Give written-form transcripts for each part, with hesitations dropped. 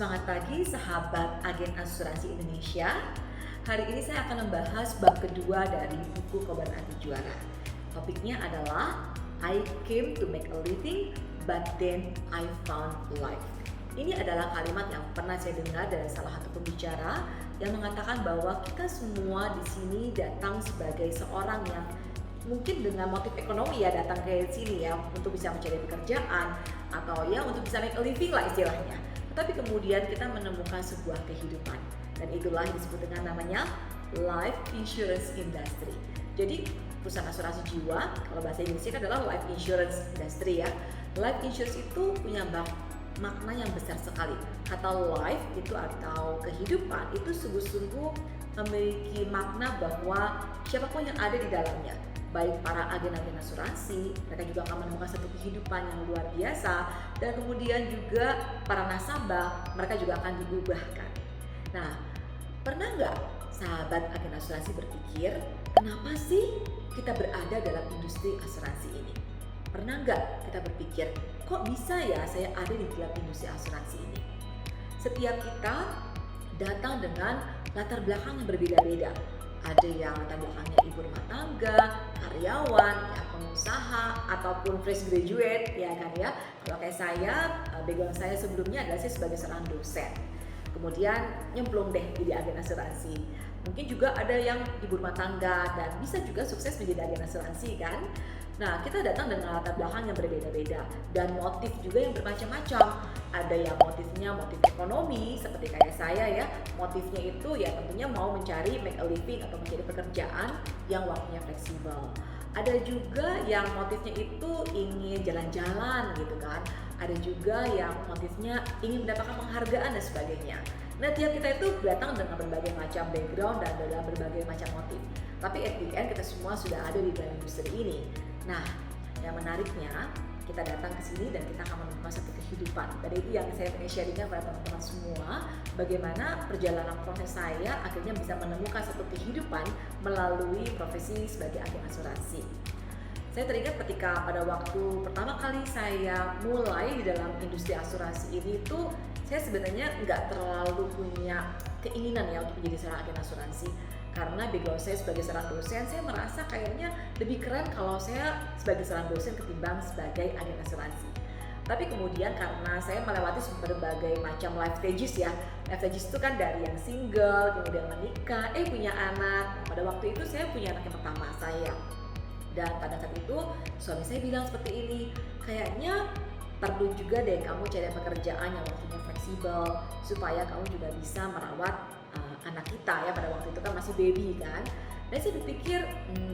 Semangat pagi sahabat agen asuransi Indonesia. Hari ini saya akan membahas bab kedua dari buku Kobar Anti Juara. Topiknya adalah I came to make a living but then I found life. Ini adalah kalimat yang pernah saya dengar dari salah satu pembicara yang mengatakan bahwa kita semua di sini datang sebagai seorang yang mungkin dengan motif ekonomi ya datang ke sini ya untuk bisa mencari pekerjaan atau ya untuk bisa make a living lah istilahnya. Tetapi kemudian kita menemukan sebuah kehidupan dan itulah yang disebut dengan namanya life insurance industry. Jadi perusahaan asuransi jiwa kalau bahasa Inggrisnya adalah life insurance industry ya. Life insurance itu punya makna yang besar sekali. Kata life itu atau kehidupan itu sungguh-sungguh memiliki makna bahwa siapapun yang ada di dalamnya, baik para agen-agen asuransi, mereka juga akan menemukan satu kehidupan yang luar biasa, dan kemudian juga para nasabah, mereka juga akan diubahkan. Nah, pernah nggak sahabat agen asuransi berpikir, kenapa sih kita berada dalam industri asuransi ini? Pernah nggak kita berpikir, kok bisa ya saya ada di dalam industri asuransi ini? Setiap kita datang dengan latar belakang yang berbeda-beda. Ada yang latar belakangnya ibu rumah tangga, karyawan, ya, pengusaha, ataupun fresh graduate, ya kan ya. Kalau kayak saya, background saya sebelumnya adalah saya sebagai seorang dosen. Kemudian nyemplung deh jadi agen asuransi. Mungkin juga ada yang ibu rumah tangga dan bisa juga sukses menjadi agen asuransi kan. Nah, kita datang dengan latar belakang yang berbeda-beda dan motif juga yang bermacam-macam. Ada yang motifnya motif ekonomi seperti kayak saya ya. Motifnya itu ya tentunya mau mencari make a living atau mencari pekerjaan yang waktunya fleksibel. Ada juga yang motifnya itu ingin jalan-jalan gitu kan. Ada juga yang motifnya ingin mendapatkan penghargaan dan sebagainya. Nah, tiap kita itu datang dengan berbagai macam background dan dalam berbagai macam motif. Tapi at the end kita semua sudah ada di dalam industri ini. Nah, yang menariknya kita datang ke sini dan kita akan menemukan satu kehidupan. Dan itu yang saya ingin sharingkan pada teman-teman semua, bagaimana perjalanan proses saya akhirnya bisa menemukan satu kehidupan melalui profesi sebagai agen asuransi. Saya teringat ketika pada waktu pertama kali saya mulai di dalam industri asuransi ini tuh saya sebenarnya nggak terlalu punya keinginan ya untuk menjadi seorang agen asuransi. Karena background saya sebagai seorang dosen, saya merasa kayaknya lebih keren kalau saya sebagai seorang dosen ketimbang sebagai agen asuransi. Tapi kemudian karena saya melewati berbagai macam life stages ya. Life stages itu kan dari yang single, kemudian menikah, punya anak. Nah, pada waktu itu saya punya anak yang pertama saya. Dan pada saat itu suami saya bilang seperti ini, kayaknya perlu juga deh kamu cari pekerjaan yang waktunya fleksibel supaya kamu juga bisa merawat anak kita ya, pada waktu itu kan masih baby kan. Dan saya berpikir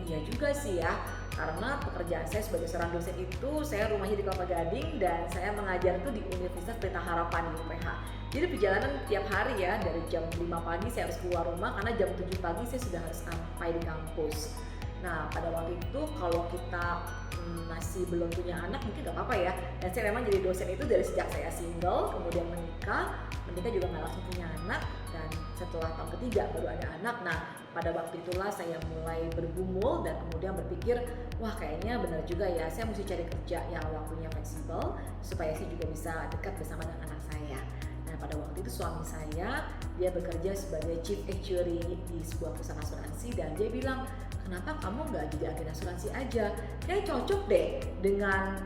ya juga sih ya, karena pekerjaan saya sebagai seorang dosen itu saya rumahnya di Kelapa Gading dan saya mengajar itu di Universitas Pelita Harapan di UPH. Jadi perjalanan tiap hari ya, dari jam 5 pagi saya harus keluar rumah karena jam 7 pagi saya sudah harus sampai di kampus. Nah, pada waktu itu kalau kita masih belum punya anak mungkin gak apa-apa ya. Dan saya memang jadi dosen itu dari sejak saya single, kemudian menikah juga gak langsung punya anak, dan setelah tahun ketiga baru ada anak. Nah, pada waktu itulah saya mulai bergumul dan kemudian berpikir, wah kayaknya benar juga ya, saya mesti cari kerja yang waktunya fleksibel supaya saya juga bisa dekat bersama dengan anak saya. Nah, pada waktu itu suami saya, dia bekerja sebagai chief actuary di sebuah perusahaan asuransi dan dia bilang, kenapa kamu nggak jadi agen asuransi aja? Kayak cocok deh dengan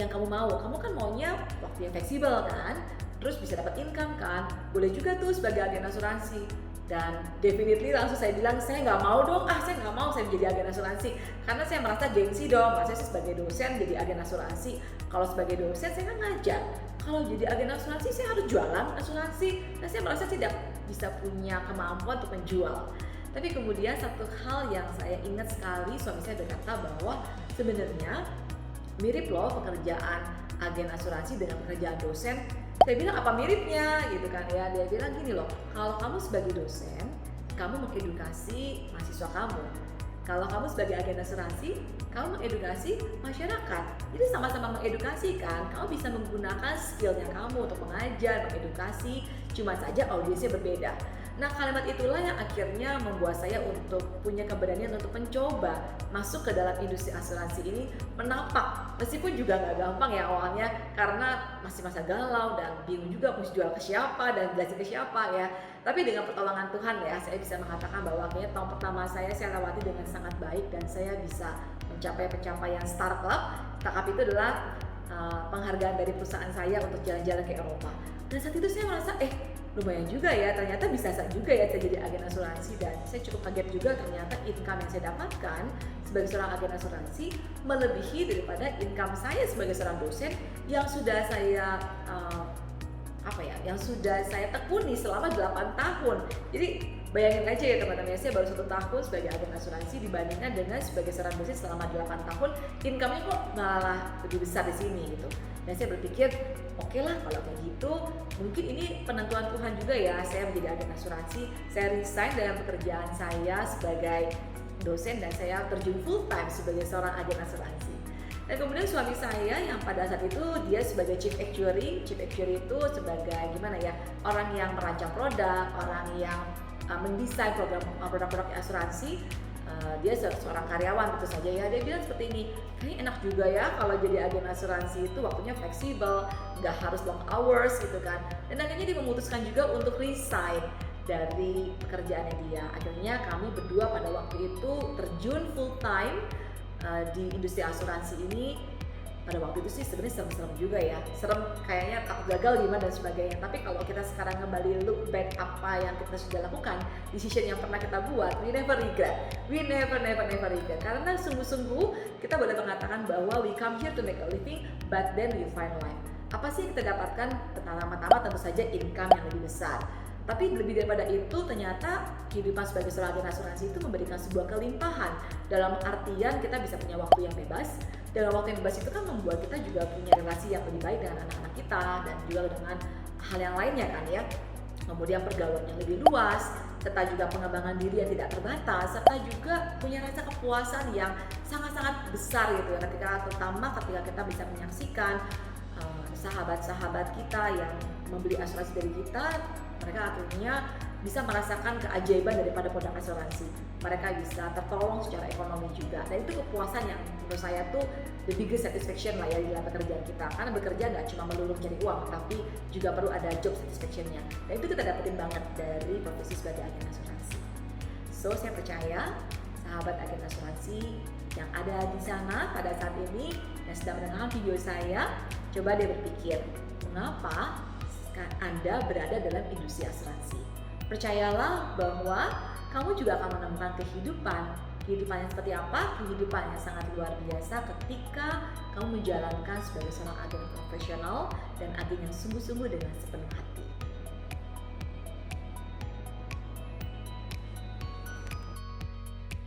yang kamu mau. Kamu kan maunya waktu yang fleksibel kan? Terus bisa dapat income kan? Boleh juga tuh sebagai agen asuransi. Dan definitely langsung saya bilang, saya nggak mau dong, saya nggak mau saya menjadi agen asuransi. Karena saya merasa gengsi dong, saya sebagai dosen jadi agen asuransi. Kalau sebagai dosen saya kan ngajar. Kalau jadi agen asuransi saya harus jualan asuransi. Dan saya merasa tidak bisa punya kemampuan untuk menjual. Tapi kemudian satu hal yang saya ingat sekali, suami saya berkata bahwa sebenarnya mirip loh pekerjaan agen asuransi dengan pekerjaan dosen. Saya bilang apa miripnya gitu kan ya. Dia bilang gini loh, kalau kamu sebagai dosen, kamu mengedukasi mahasiswa kamu. Kalau kamu sebagai agen asuransi, kamu mengedukasi masyarakat. Jadi sama-sama mengedukasi kan. Kamu bisa menggunakan skillnya kamu untuk mengajar, mengedukasi. Cuma saja audiensnya berbeda. Nah, kalimat itulah yang akhirnya membuat saya untuk punya keberanian untuk mencoba masuk ke dalam industri asuransi ini, menapak. Meskipun juga nggak gampang ya awalnya, karena masih masa galau dan bingung juga mesti jual ke siapa dan jelasin ke siapa ya. Tapi dengan pertolongan Tuhan ya, saya bisa mengatakan bahwa akhirnya tahun pertama saya lewati dengan sangat baik dan saya bisa mencapai pencapaian Startup. Startup itu adalah penghargaan dari perusahaan saya untuk jalan-jalan ke Eropa. Dan saat itu saya merasa lumayan juga ya, ternyata bisa juga ya saya jadi agen asuransi, dan saya cukup kaget juga ternyata income yang saya dapatkan sebagai seorang agen asuransi melebihi daripada income saya sebagai seorang dosen yang sudah saya yang sudah saya tekuni selama 8 tahun. Jadi bayangin aja ya teman-teman, saya baru 1 tahun sebagai agen asuransi dibandingkan dengan sebagai seorang dosen selama 8 tahun, income-nya kok malah lebih besar di sini gitu. Dan saya berpikir, oke lah kalau kayak gitu, mungkin ini penentuan Tuhan juga ya, saya menjadi agen asuransi. Saya resign dalam pekerjaan saya sebagai dosen dan saya terjun full time sebagai seorang agen asuransi. Dan kemudian suami saya yang pada saat itu dia sebagai chief actuary itu sebagai orang yang merancang produk, orang yang mendesain produk-produk asuransi. Dia seorang karyawan tentu saja ya, dia bilang seperti ini, kayaknya enak juga ya kalau jadi agen asuransi itu waktunya fleksibel, nggak harus long hours gitu kan. Dan akhirnya dia memutuskan juga untuk resign dari pekerjaannya dia. Akhirnya kami berdua pada waktu itu terjun full time di industri asuransi ini. Pada waktu itu sih sebenarnya serem-serem juga ya, serem kayaknya takut gagal gimana dan sebagainya. Tapi kalau kita sekarang kembali look back apa yang kita sudah lakukan, decision yang pernah kita buat, we never regret, karena sungguh-sungguh kita boleh mengatakan bahwa we come here to make a living, but then we find life. Apa sih yang kita dapatkan? Pertama-tama tentu saja income yang lebih besar. Tapi lebih daripada itu, ternyata kehidupan sebagai seorang agen asuransi itu memberikan sebuah kelimpahan. Dalam artian kita bisa punya waktu yang bebas. Dalam waktu yang bebas itu kan membuat kita juga punya relasi yang lebih baik dengan anak-anak kita dan juga dengan hal yang lainnya kan ya. Kemudian pergaulan yang lebih luas, serta juga pengembangan diri yang tidak terbatas, serta juga punya rasa kepuasan yang sangat-sangat besar gitu ya. Terutama ketika kita bisa menyaksikan sahabat-sahabat kita yang membeli asuransi dari kita, mereka akhirnya bisa merasakan keajaiban daripada produk asuransi. Mereka bisa tertolong secara ekonomi juga. Dan itu kepuasan yang menurut saya tuh the biggest satisfaction lah ya di dalam pekerjaan kita. Karena bekerja nggak cuma melulu cari uang, tapi juga perlu ada job satisfaction-nya. Dan itu kita dapetin banget dari profesi sebagai agen asuransi. So, saya percaya sahabat agen asuransi yang ada di sana pada saat ini yang sedang mendengarkan video saya, coba deh berpikir, mengapa Anda berada dalam industri asuransi? Percayalah bahwa kamu juga akan menemukan kehidupan yang seperti apa? Kehidupan yang sangat luar biasa ketika kamu menjalankan sebagai seorang agen profesional dan agen yang sungguh-sungguh dengan sepenuh hati.